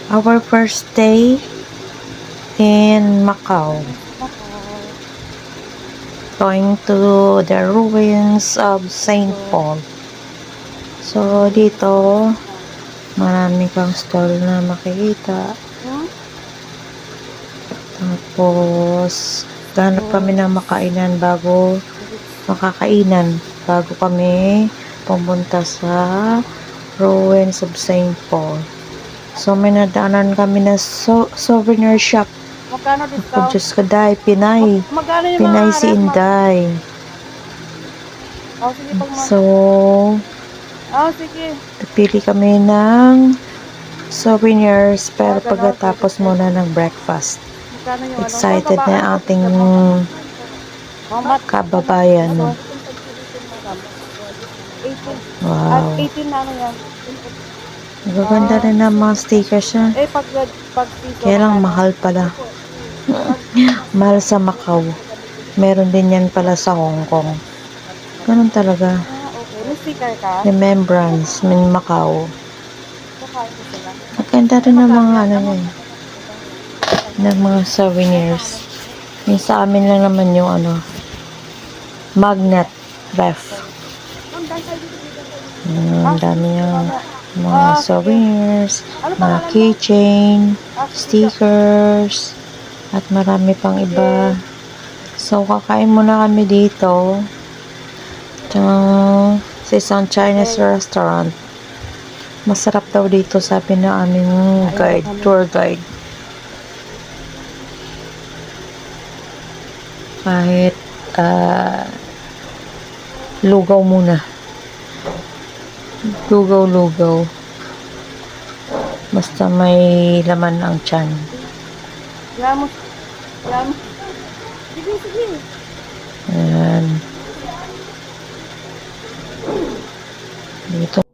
Our first day in Macau. Going to the ruins of St. Paul. So, dito, marami kang stall na makikita. Tapos, ganap kami ng makainan bago kami pumunta sa ruins of St. Paul. So, may nadaanan kami na souvenir shop. Magkano Ako, discount? Diyos ko, Day, Pinay. Magkano yung Pinay mga si Inday. Oh, sige, So, sige. pili kami ng souvenirs pero Ganon, pagkatapos muna ng breakfast. Magkano yung Excited na ating kababayan. Wow. 18 na ano yan. Magaganda rin ang mga stickers siya. Pag piso. Kaya lang mahal pala. Mahal sa Macau. Meron din yan pala sa Hong Kong. Ganun talaga. Okay. May sticker ka? Remembrance in Macau. Kakain ko sila. Maganda rin ang mga ano yun. Ng mga souvenirs. Yung sa amin lang naman yung ano, magnet ref. Ang dami niyang mga souvenirs, mga keychain, stickers, at marami pang iba. So, kakain muna kami dito. Sa isang Chinese restaurant. Masarap daw dito, sabi ng aming tour guide. Kahit lugaw muna. Lugaw. Basta may laman ang tiyan. Sige. Ayan. Dito